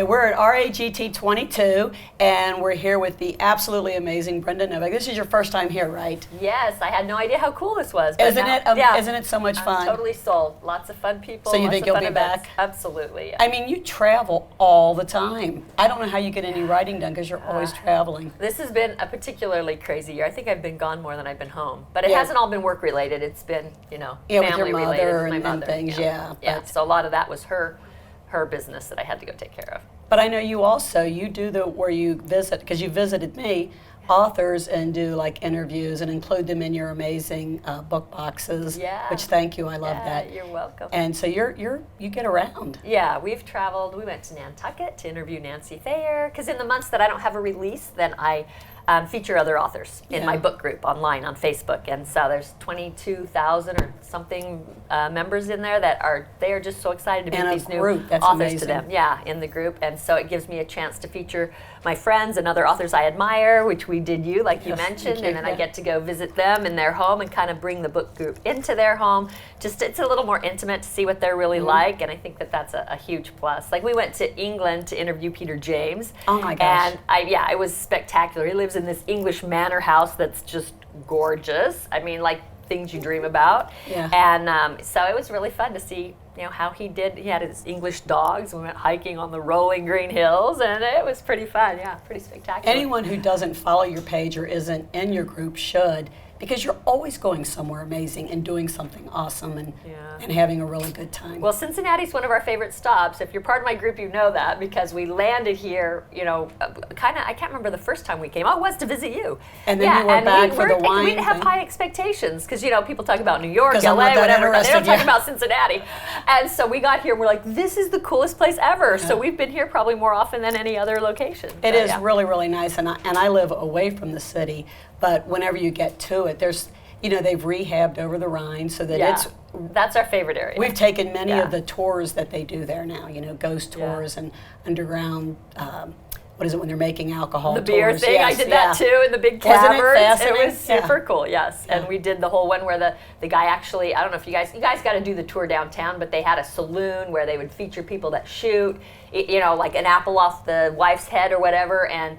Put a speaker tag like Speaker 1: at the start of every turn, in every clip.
Speaker 1: Okay, we're at RAGT22, and we're here with the absolutely amazing Brenda Novak. This is your first time here, right?
Speaker 2: Yes, I had no idea how cool this was.
Speaker 1: Isn't it?
Speaker 2: Yeah.
Speaker 1: Isn't it so much fun?
Speaker 2: I'm totally sold. Lots of fun people.
Speaker 1: So you
Speaker 2: lots
Speaker 1: think
Speaker 2: of
Speaker 1: you'll
Speaker 2: fun
Speaker 1: be
Speaker 2: events.
Speaker 1: back?
Speaker 2: Absolutely. Yeah.
Speaker 1: I mean, you travel all the time. I don't know how you get any writing done because you're always traveling.
Speaker 2: This has been a particularly crazy year. I think I've been gone more than I've been home. But it
Speaker 1: Yeah.
Speaker 2: hasn't all been work related. It's been,
Speaker 1: with
Speaker 2: family
Speaker 1: your
Speaker 2: related.
Speaker 1: mother
Speaker 2: My
Speaker 1: and
Speaker 2: mother.
Speaker 1: things,
Speaker 2: Yeah.
Speaker 1: but-
Speaker 2: So a lot of that was her business that I had to go take care of.
Speaker 1: But I know you do where you visit, because you visited me, authors, and do like interviews and include them in your amazing book boxes.
Speaker 2: Yeah.
Speaker 1: Which, thank you, I love that.
Speaker 2: You're welcome.
Speaker 1: And so you get around.
Speaker 2: Yeah, we've traveled. We went to Nantucket to interview Nancy Thayer, because in the months that I don't have a release, then I feature other authors in my book group online on Facebook. And so there's 22,000 or something members in there they are just so excited to meet these new authors to them. Yeah, in the group. And so it gives me a chance to feature my friends and other authors I admire, which we did like you mentioned, and then I get to go visit them in their home and kind of bring the book group into their home. Just it's a little more intimate to see what they're really like, and I think that that's a huge plus. Like we went to England to interview Peter James.
Speaker 1: Oh my gosh.
Speaker 2: And it was spectacular. He lives in this English manor house that's just gorgeous. I mean, like things you dream about.
Speaker 1: Yeah.
Speaker 2: And so it was really fun to see how he did. He had his English dogs. We went hiking on the rolling green hills, and it was pretty fun. Yeah, pretty spectacular.
Speaker 1: Anyone who doesn't follow your page or isn't in your group should, because you're always going somewhere amazing and doing something awesome and having a really good time.
Speaker 2: Well, Cincinnati's one of our favorite stops. If you're part of my group, you know that, because we landed here, I can't remember the first time we came. Oh, it was to visit you.
Speaker 1: And then you were back for the wine
Speaker 2: We didn't have
Speaker 1: thing.
Speaker 2: high expectations, because, people talk about New York,
Speaker 1: 'Cause
Speaker 2: LA,
Speaker 1: I'm not that
Speaker 2: whatever, but they don't
Speaker 1: interested,
Speaker 2: talk about Cincinnati. And so we got here, and we're like, this is the coolest place ever. So we've been here probably more often than any other location.
Speaker 1: It is really, really nice, and I live away from the city, but whenever you get to it, there's, they've rehabbed over the Rhine so that
Speaker 2: that's our favorite area.
Speaker 1: We've taken many of the tours that they do there now, ghost tours and underground, what is it when they're making alcohol
Speaker 2: tours? The beer thing,
Speaker 1: yes,
Speaker 2: I did that too in the big
Speaker 1: Wasn't
Speaker 2: caverns.
Speaker 1: it fascinating?
Speaker 2: It was super cool, yes. Yeah. And we did the whole one where the guy actually, I don't know if you guys got to do the tour downtown, but they had a saloon where they would feature people that shoot, like an apple off the wife's head or whatever, and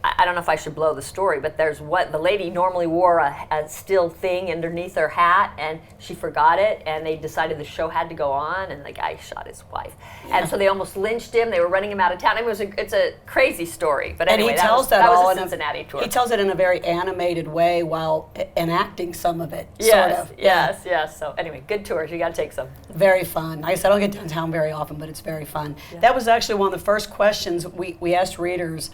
Speaker 2: I don't know if I should blow the story, but there's the lady normally wore a steel thing underneath her hat, and she forgot it, and they decided the show had to go on, and the guy shot his wife. And so they almost lynched him. They were running him out of town. I mean, it's a crazy story. But anyway,
Speaker 1: and he tells
Speaker 2: that
Speaker 1: all
Speaker 2: was a Cincinnati tour.
Speaker 1: He tells it in a very animated way while enacting some of it,
Speaker 2: yes,
Speaker 1: sort of.
Speaker 2: Yes. So anyway, good tours. You got to take some.
Speaker 1: Very fun. Like I said, I don't get downtown very often, but it's very fun. Yeah. That was actually one of the first questions we asked readers,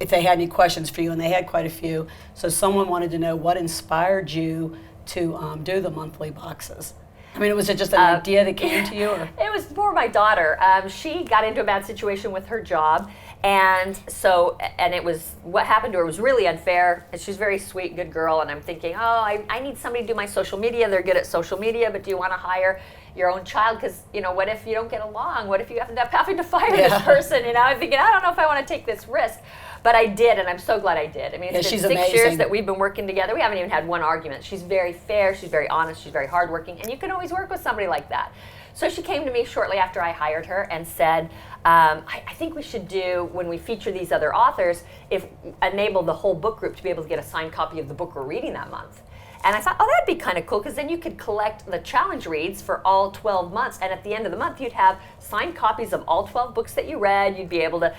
Speaker 1: if they had any questions for you, and they had quite a few. So someone wanted to know what inspired you to do the monthly boxes. I mean, was it just an idea that came to you? Or?
Speaker 2: It was more my daughter. She got into a bad situation with her job, and it was, what happened to her was really unfair. And she's a very sweet, good girl, and I'm thinking, I need somebody to do my social media. They're good at social media, but do you want to hire your own child? Because, what if you don't get along? What if you end up having to fire this person? I'm thinking, I don't know if I want to take this risk. But I did, and I'm so glad I did. I mean, it's been 6 years that we've been working together. We haven't even had one argument. She's very fair, she's very honest, she's very hardworking, and you can always work with somebody like that. So she came to me shortly after I hired her and said, I think we should do, when we feature these other authors, enable the whole book group to be able to get a signed copy of the book we're reading that month. And I thought, that'd be kind of cool, because then you could collect the challenge reads for all 12 months, and at the end of the month, you'd have signed copies of all 12 books that you read. You'd be able to,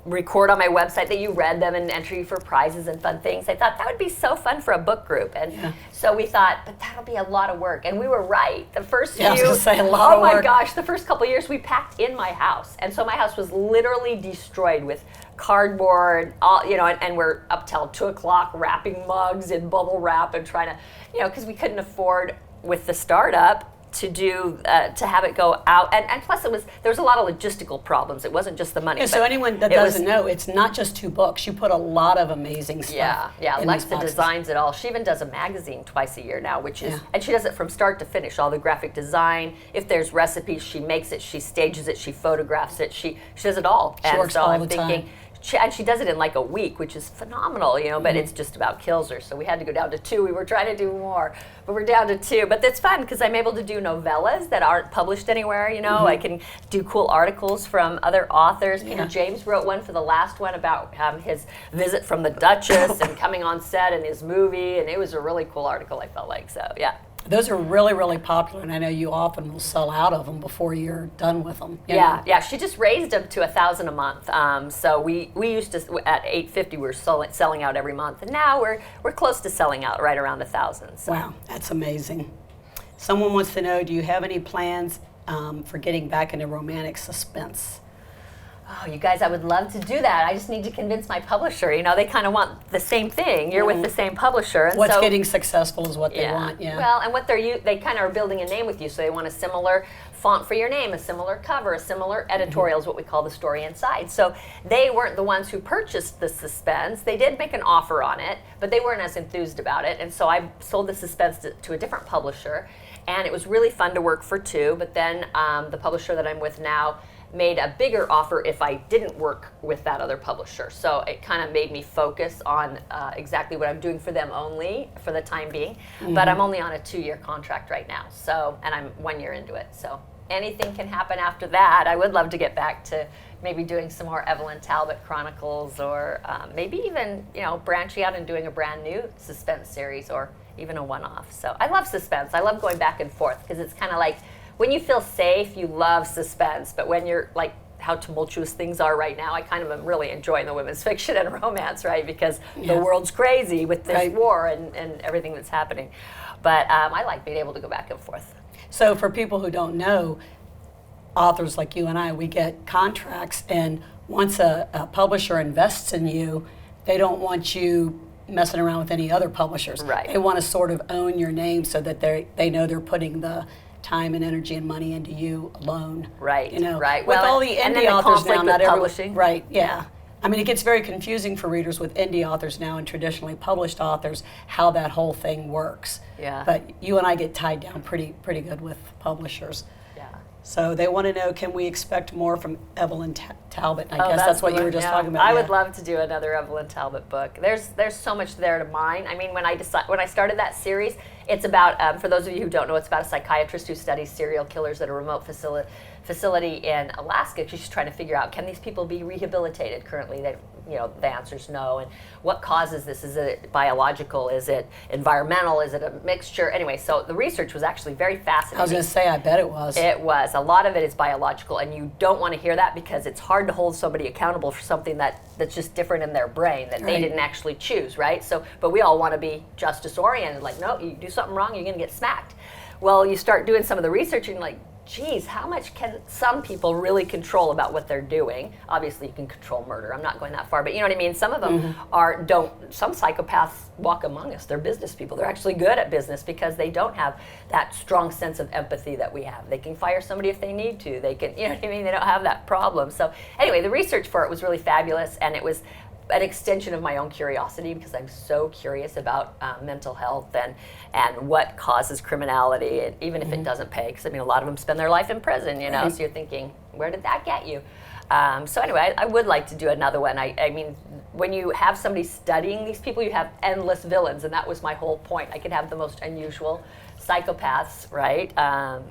Speaker 2: record on my website that you read them and enter you for prizes and fun things. I thought that would be so fun for a book group, and so we thought, but that'll be a lot of work, and we were right. The first few,
Speaker 1: I was gonna say, a lot of work.
Speaker 2: Oh my gosh, the first couple of years we packed in my house, and so my house was literally destroyed with cardboard, and we're up till 2 o'clock wrapping mugs in bubble wrap and trying to, because we couldn't afford with the startup to have it go out, and plus there was a lot of logistical problems. It wasn't just the money.
Speaker 1: Yeah, so anyone that doesn't know, it's not just 2 books. You put a lot of amazing stuff.
Speaker 2: Yeah. Alexa designs it all. She even does a magazine twice a year now, which is, and she does it from start to finish. All the graphic design. If there's recipes, she makes it. She stages it. She photographs it. She does it all.
Speaker 1: She works all the time.
Speaker 2: she does it in like a week, which is phenomenal, you know, but it's just about kills her. So we had to go down to 2. We were trying to do more, but we're down to 2. But it's fun because I'm able to do novellas that aren't published anywhere, you know. I can do cool articles from other authors. Peter James wrote one for the last one about his visit from the Duchess and coming on set in his movie, and it was a really cool article, I felt like. So, yeah.
Speaker 1: Those are really, really popular, and I know you often will sell out of them before you're done with them.
Speaker 2: Yeah. She just raised them to $1,000 a month. So we used to at $850 we were selling out every month, and now we're close to selling out right around $1,000. So.
Speaker 1: Wow, that's amazing. Someone wants to know, do you have any plans for getting back into romantic suspense?
Speaker 2: Oh, you guys, I would love to do that. I just need to convince my publisher. You know, they kind of want the same thing. You're with the same publisher. And
Speaker 1: what's getting successful is what they want,
Speaker 2: Well, and what they kind of are building a name with you, so they want a similar font for your name, a similar cover, a similar editorial is what we call the story inside. So they weren't the ones who purchased the suspense. They did make an offer on it, but they weren't as enthused about it. And so I sold the suspense to a different publisher, and it was really fun to work for too. But then the publisher that I'm with now made a bigger offer if I didn't work with that other publisher. So it kind of made me focus on exactly what I'm doing for them only for the time being. But I'm only on a 2-year contract right now. So, and I'm 1 year into it. So anything can happen after that. I would love to get back to maybe doing some more Evelyn Talbot Chronicles, or maybe even, you know, branching out and doing a brand new suspense series, or even a one-off. So I love suspense. I love going back and forth because it's kind of like, when you feel safe, you love suspense. But when you're like how tumultuous things are right now, I kind of am really enjoying the women's fiction and romance, right? Because the world's crazy with this war and everything that's happening. But I like being able to go back and forth.
Speaker 1: So for people who don't know, authors like you and I, we get contracts, and once a publisher invests in you, they don't want you messing around with any other publishers.
Speaker 2: Right.
Speaker 1: They want to sort of own your name so that they know they're putting the time and energy and money into you alone.
Speaker 2: Right.
Speaker 1: You know,
Speaker 2: right.
Speaker 1: With
Speaker 2: Well,
Speaker 1: all the
Speaker 2: and
Speaker 1: indie
Speaker 2: then
Speaker 1: authors now, not
Speaker 2: publishing.
Speaker 1: Right. Yeah. I mean, it gets very confusing for readers with indie authors now and traditionally published authors how that whole thing works.
Speaker 2: Yeah.
Speaker 1: But you and I get tied down pretty good with publishers.
Speaker 2: Yeah.
Speaker 1: So they want to know, can we expect more from Evelyn Talbot? I guess that's what you were just talking about.
Speaker 2: I would love to do another Evelyn Talbot book. There's so much there to mine. I mean, when I started that series, it's about, for those of you who don't know, it's about a psychiatrist who studies serial killers at a remote facility in Alaska. She's trying to figure out, can these people be rehabilitated currently? The answer is no. And what causes this? Is it biological? Is it environmental? Is it a mixture? Anyway, so the research was actually very fascinating.
Speaker 1: I was going to say, I bet it was.
Speaker 2: It was. A lot of it is biological, and you don't want to hear that because it's hard to hold somebody accountable for something that's just different in their brain that they didn't actually choose, right? So, but we all want to be justice-oriented, like, no, you do something wrong, you're going to get smacked. Well, you start doing some of the research, and you're like, geez, how much can some people really control about what they're doing? Obviously, you can control murder. I'm not going that far, but you know what I mean? Some of them some psychopaths walk among us. They're business people. They're actually good at business because they don't have that strong sense of empathy that we have. They can fire somebody if they need to. They can, you know what I mean? They don't have that problem. So anyway, the research for it was really fabulous, and it was an extension of my own curiosity because I'm so curious about mental health and what causes criminality, and even if it doesn't pay, because I mean a lot of them spend their life in prison, you know, so you're thinking, where did that get you? So anyway, I would like to do another one. I mean, when you have somebody studying these people, you have endless villains, and that was my whole point. I could have the most unusual psychopaths, right?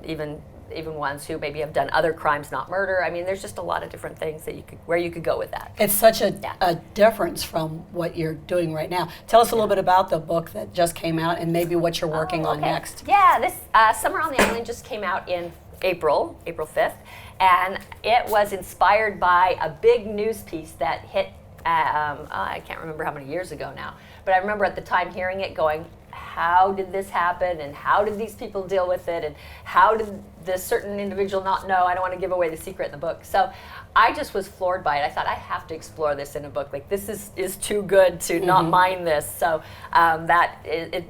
Speaker 2: Even ones who maybe have done other crimes, not murder. I mean, there's just a lot of different things that where you could go with that.
Speaker 1: It's such a difference from what you're doing right now. Tell us a little bit about the book that just came out and maybe what you're working on next.
Speaker 2: Yeah, this Summer on the Island just came out in April 5th, and it was inspired by a big news piece that hit, I can't remember how many years ago now, but I remember at the time hearing it going, how did this happen, and how did these people deal with it, and how did this certain individual not know? I don't want to give away the secret in the book. So I just was floored by it. I thought, I have to explore this in a book. Like, this is too good to not mine this. So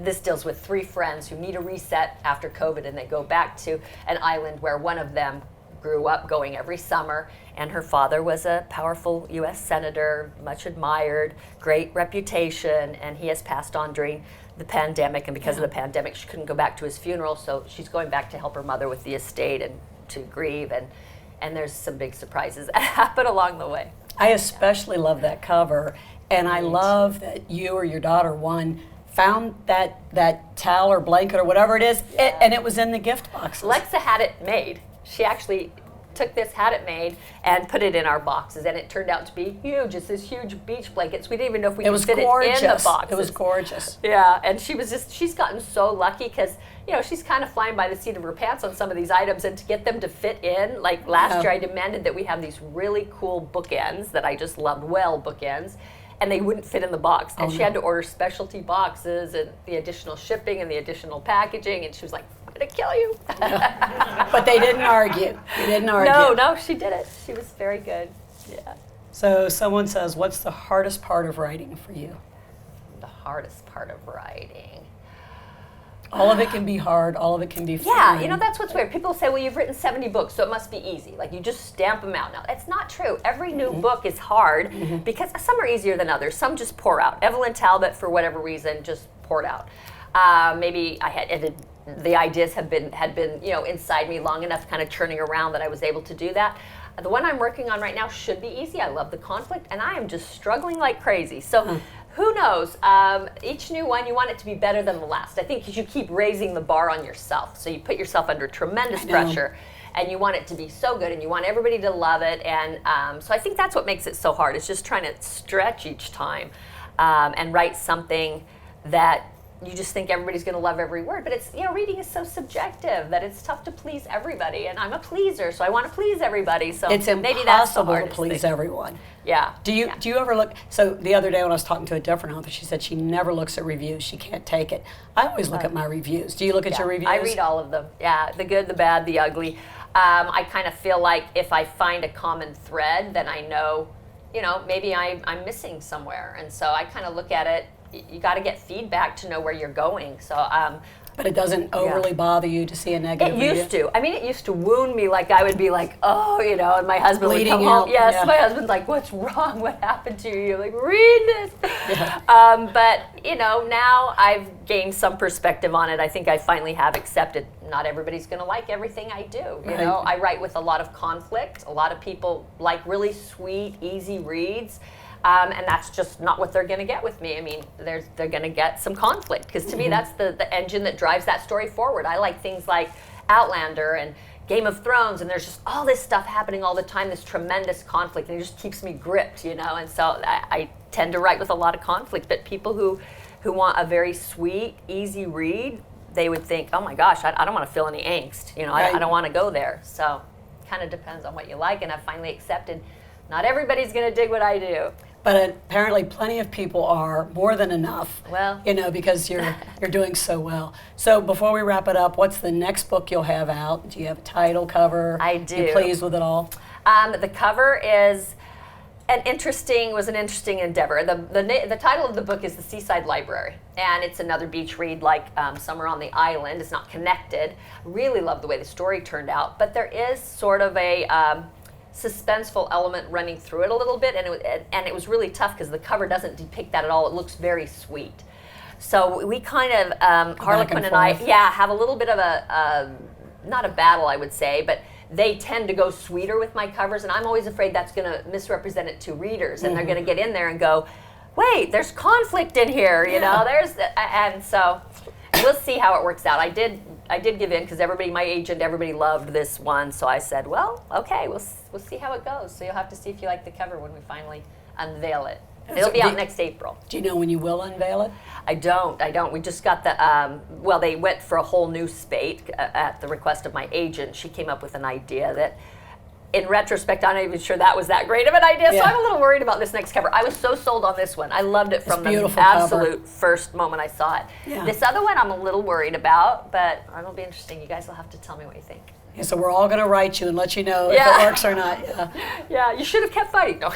Speaker 2: this deals with 3 friends who need a reset after COVID, and they go back to an island where one of them grew up going every summer, and her father was a powerful U.S. senator, much admired, great reputation, and he has passed on during the pandemic, and because of the pandemic, she couldn't go back to his funeral, so she's going back to help her mother with the estate and to grieve, and there's some big surprises that happen along the way.
Speaker 1: I especially love that cover, and I love that you or your daughter, one, found that towel or blanket or whatever it is, and it was in the gift boxes.
Speaker 2: Lexa had it made. She actually took this, had it made, and put it in our boxes, and it turned out to be huge. It's this huge beach blankets. We didn't even know if we could fit it in the boxes.
Speaker 1: It was gorgeous.
Speaker 2: Yeah, and she's gotten so lucky because, you know, she's kind of flying by the seat of her pants on some of these items, and to get them to fit in, like last year I demanded that we have these really cool bookends that I just loved, well bookends, and they wouldn't fit in the box. And she had to order specialty boxes and the additional shipping and the additional packaging, and she was like, I'm gonna kill you.
Speaker 1: But they didn't argue. You didn't argue.
Speaker 2: No, she did it. She was very good. Yeah.
Speaker 1: So someone says, what's the hardest part of writing for you?
Speaker 2: The hardest part of writing.
Speaker 1: All of it can be hard, all of it can be fun.
Speaker 2: Yeah, you know, that's what's weird. People say, well, you've written 70 books, so it must be easy. Like, you just stamp them out. Now, that's not true. Every new book is hard because some are easier than others. Some just pour out. Evelyn Talbot, for whatever reason, just poured out. Maybe the ideas had been, you know, inside me long enough, kind of churning around, that I was able to do that. The one I'm working on right now should be easy. I love the conflict, and I am just struggling like crazy. So who knows? Each new one, you want it to be better than the last. I think because you keep raising the bar on yourself. So you put yourself under tremendous pressure, and you want it to be so good, and you want everybody to love it. And so I think that's what makes it so hard. It's just trying to stretch each time and write something that you just think everybody's going to love every word. But it's, you know, reading is so subjective that it's tough to please everybody. And I'm a pleaser, so I want to please everybody. So
Speaker 1: it's
Speaker 2: maybe that's the
Speaker 1: impossible to
Speaker 2: hardest
Speaker 1: please
Speaker 2: thing.
Speaker 1: everyone.
Speaker 2: Yeah.
Speaker 1: Do you ever look? So the other day when I was talking to a different author, she said she never looks at reviews. She can't take it. I always look at my reviews. Do you look at your reviews?
Speaker 2: I read all of them. Yeah, the good, the bad, the ugly. I kind of feel like if I find a common thread, then I know, you know, maybe I'm missing somewhere. And so I kind of look at it. You got to get feedback to know where you're going. So,
Speaker 1: but it doesn't overly bother you to see a negative review?
Speaker 2: It used to. I mean, it used to wound me. Like, I would be like, oh, you know, and my husband would come home. Yes, my husband's like, what's wrong? What happened to you? You're like, read this. Yeah. But, you know, now I've gained some perspective on it. I think I finally have accepted not everybody's going to like everything I do. You know, I write with a lot of conflict. A lot of people like really sweet, easy reads. And that's just not what they're going to get with me. I mean, they're going to get some conflict, because to me that's the engine that drives that story forward. I like things like Outlander and Game of Thrones, and there's just all this stuff happening all the time, this tremendous conflict, and it just keeps me gripped, you know. And so I tend to write with a lot of conflict. But people who want a very sweet, easy read, they would think, oh my gosh, I don't want to feel any angst. You know, I don't want to go there. So it kind of depends on what you like, and I've finally accepted not everybody's going to dig what I do.
Speaker 1: But apparently plenty of people are, more than enough.
Speaker 2: Well,
Speaker 1: you know, because you're doing so well. So before we wrap it up, what's the next book you'll have out? Do you have a title, cover?
Speaker 2: I do.
Speaker 1: You pleased with it all?
Speaker 2: The cover is an interesting endeavor. The title of the book is The Seaside Library, and it's another beach read like Summer on the Island. It's not connected. Really love the way the story turned out, but there is sort of a suspenseful element running through it a little bit, and it was really tough because the cover doesn't depict that at all. It looks very sweet. So we kind of, Harlequin and I, have a little bit of a, not a battle, I would say, but they tend to go sweeter with my covers, and I'm always afraid that's going to misrepresent it to readers, and they're going to get in there and go, wait, there's conflict in here, you know, and so we'll see how it works out. I did give in because my agent, everybody loved this one, so I said, well, okay, we'll see how it goes. So you'll have to see if you like the cover when we finally unveil it. It'll be out next April.
Speaker 1: Do you know when you will unveil it?
Speaker 2: I don't. We just got the, they went for a whole new spate at the request of my agent. She came up with an idea that, in retrospect, I'm not even sure that was that great of an idea, so I'm a little worried about this next cover. I was so sold on this one. I loved it from the absolute first moment I saw it. Yeah. This other one I'm a little worried about, but it'll be interesting. You guys will have to tell me what you think.
Speaker 1: Yeah, so we're all going to write you and let you know if it works or not.
Speaker 2: Yeah, you should have kept fighting. No.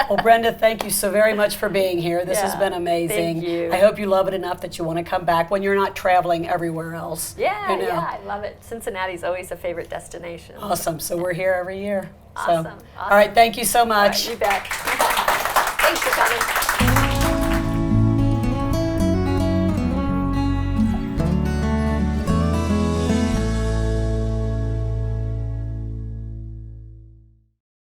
Speaker 1: Well, Brenda, thank you so very much for being here. This has been amazing.
Speaker 2: Thank you.
Speaker 1: I hope you love it enough that you want to come back when you're not traveling everywhere else.
Speaker 2: Yeah, you know? I love it. Cincinnati's always a favorite destination.
Speaker 1: Awesome. So we're here every year.
Speaker 2: Awesome.
Speaker 1: All right, thank you so much.
Speaker 2: All right, you bet. Thanks for coming.